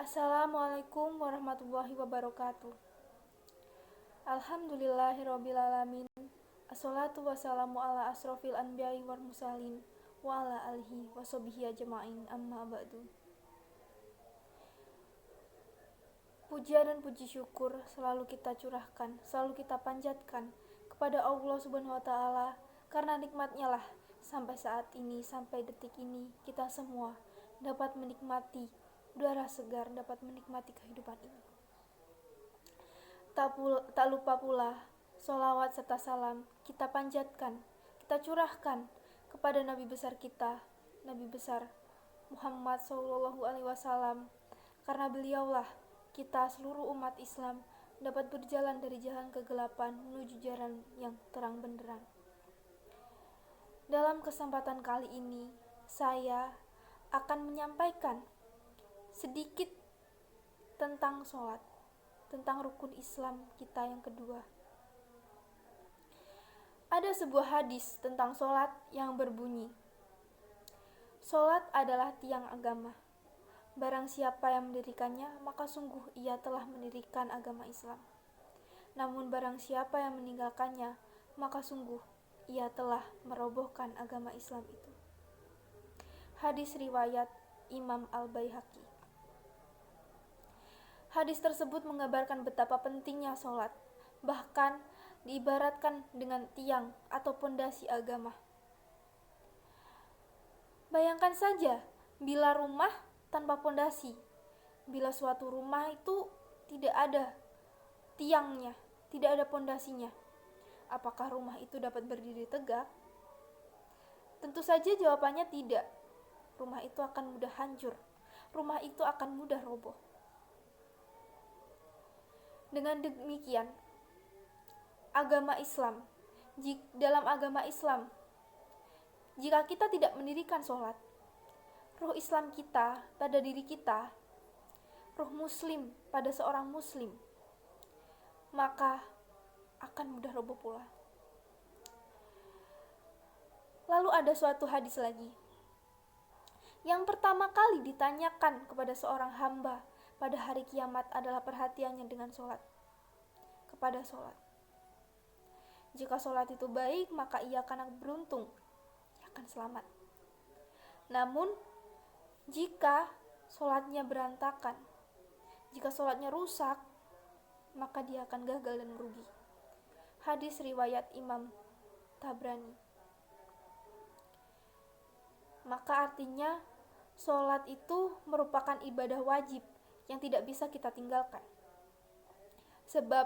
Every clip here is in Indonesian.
Assalamualaikum warahmatullahi wabarakatuh. Alhamdulillahirrabbilalamin. Assalatu wassalamu ala asrofil anbiya'i wal mursalin wa ala alihi wa sahbihi ajma'in amma ba'du. Puja dan puji syukur selalu kita curahkan, selalu kita panjatkan kepada Allah Subhanahu wa taala, karena nikmatnya lah sampai saat ini, sampai detik ini kita semua dapat menikmati udara segar, dapat menikmati kehidupan ini. Tak lupa pula sholawat serta salam kita panjatkan, kita curahkan kepada Nabi besar kita, Nabi besar Muhammad SAW, karena beliaulah kita seluruh umat Islam dapat berjalan dari jalan kegelapan menuju jalan yang terang benderang. Dalam kesempatan kali ini, saya akan menyampaikan sedikit tentang sholat, tentang rukun Islam kita yang kedua. Ada sebuah hadis tentang sholat yang berbunyi, sholat adalah tiang agama. Barang siapa yang mendirikannya, maka sungguh ia telah mendirikan agama Islam. Namun barang siapa yang meninggalkannya, maka sungguh ia telah merobohkan agama Islam itu. Hadis riwayat Imam Al-Baihaqi. Hadis tersebut mengabarkan betapa pentingnya sholat, bahkan diibaratkan dengan tiang atau pondasi agama. Bayangkan saja bila rumah tanpa pondasi, bila suatu rumah itu tidak ada tiangnya, tidak ada pondasinya, apakah rumah itu dapat berdiri tegak? Tentu saja jawabannya tidak. Rumah itu akan mudah hancur, rumah itu akan mudah roboh. Dengan demikian, agama Islam, dalam agama Islam, jika kita tidak mendirikan sholat, ruh Islam kita pada diri kita, ruh Muslim pada seorang Muslim, maka akan mudah roboh pula. Lalu ada suatu hadis lagi, yang pertama kali ditanyakan kepada seorang hamba pada hari kiamat adalah perhatiannya dengan sholat, kepada sholat. Jika sholat itu baik, maka ia akan beruntung, ia akan selamat. Namun, jika sholatnya berantakan, jika sholatnya rusak, maka dia akan gagal dan merugi. Hadis riwayat Imam Tabrani. Maka artinya, sholat itu merupakan ibadah wajib yang tidak bisa kita tinggalkan. Sebab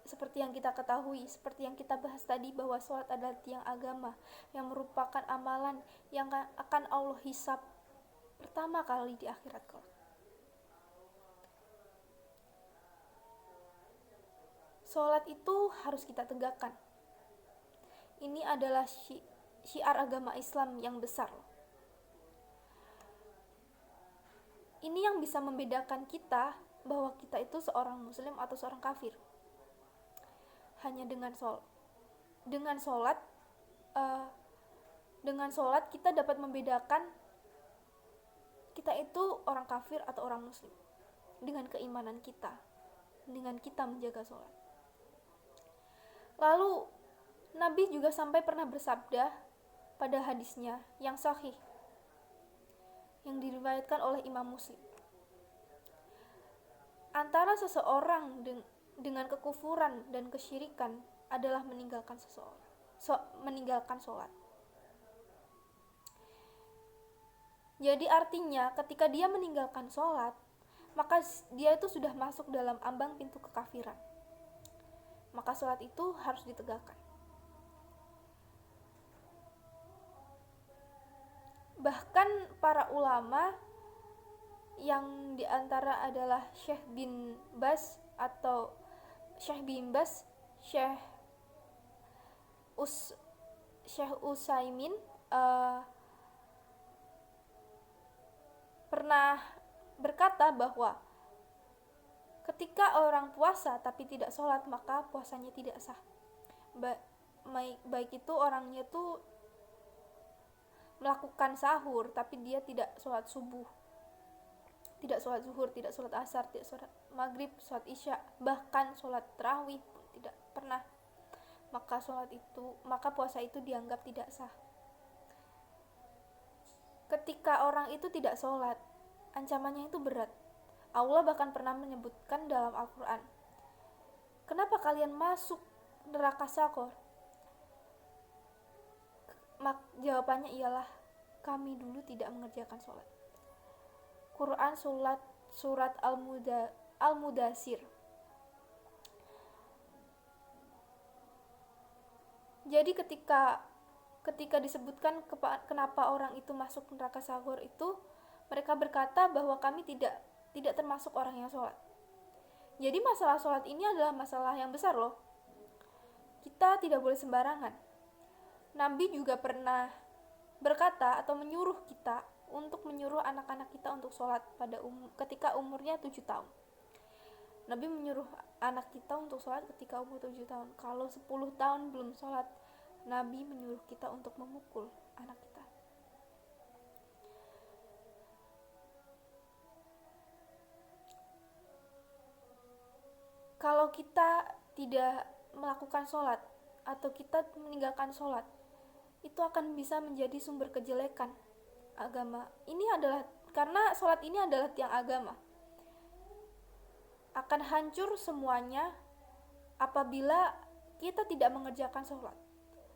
seperti yang kita ketahui, seperti yang kita bahas tadi, bahwa sholat adalah tiang agama yang merupakan amalan yang akan Allah hisab pertama kali di akhirat kelak. Sholat itu harus kita tegakkan. Ini adalah syiar agama Islam yang besar. Ini yang bisa membedakan kita bahwa kita itu seorang muslim atau seorang kafir. Hanya dengan sholat kita dapat membedakan kita itu orang kafir atau orang muslim, dengan keimanan kita, dengan kita menjaga sholat. Lalu Nabi juga sampai pernah bersabda pada hadisnya yang sahih, yang diriwayatkan oleh Imam Muslim, antara seseorang dengan kekufuran dan kesyirikan adalah meninggalkan sholat. Jadi artinya ketika dia meninggalkan sholat, maka dia itu sudah masuk dalam ambang pintu kekafiran. Maka sholat itu harus ditegakkan. Bahkan para ulama yang diantara adalah Syekh bin Baz, Syekh Utsaimin pernah berkata bahwa ketika orang puasa tapi tidak sholat, maka puasanya tidak sah. Baik itu orangnya tuh melakukan sahur tapi dia tidak sholat subuh, tidak sholat zuhur, tidak sholat asar, tidak sholat maghrib, sholat isya, bahkan sholat tarawih pun tidak pernah, maka puasa itu dianggap tidak sah. Ketika orang itu tidak sholat, ancamannya itu berat. Allah bahkan pernah menyebutkan dalam Al-Quran, kenapa kalian masuk neraka Sakor? Jawabannya ialah, kami dulu tidak mengerjakan sholat. Quran surat Al-Mudasir. Jadi ketika disebutkan kenapa orang itu masuk neraka Sakor itu, mereka berkata bahwa kami tidak termasuk orang yang sholat. Jadi masalah sholat ini adalah masalah yang besar loh. Kita tidak boleh sembarangan. Nabi juga pernah berkata atau menyuruh kita untuk menyuruh anak-anak kita untuk sholat ketika umurnya 7 tahun. Nabi menyuruh anak kita untuk sholat ketika umur 7 tahun. Kalau 10 tahun belum sholat, Nabi menyuruh kita untuk memukul anak kita. Kalau kita tidak melakukan sholat atau kita meninggalkan sholat, itu akan bisa menjadi sumber kejelekan agama. Ini adalah karena sholat ini adalah tiang agama. Akan hancur semuanya apabila kita tidak mengerjakan sholat.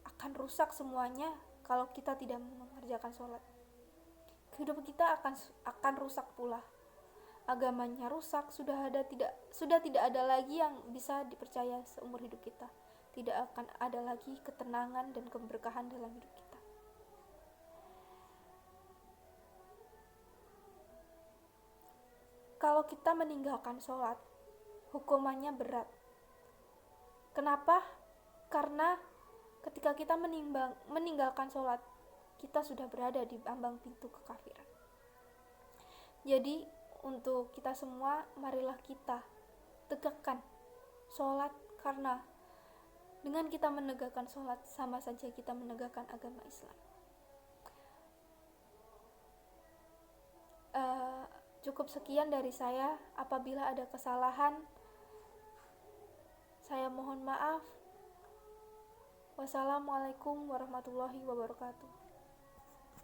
Akan rusak semuanya kalau kita tidak mengerjakan sholat. Kehidupan kita akan rusak pula. Agamanya rusak, sudah tidak ada lagi yang bisa dipercaya seumur hidup kita. Tidak akan ada lagi ketenangan dan keberkahan dalam hidup kita. Kalau kita meninggalkan sholat, hukumannya berat. Kenapa? Karena ketika kita meninggalkan sholat, kita sudah berada di ambang pintu kekafiran. Jadi untuk kita semua, marilah kita tegakkan sholat, karena dengan kita menegakkan sholat, sama saja kita menegakkan agama Islam. Cukup sekian dari saya. Apabila ada kesalahan, saya mohon maaf. Wassalamualaikum warahmatullahi wabarakatuh.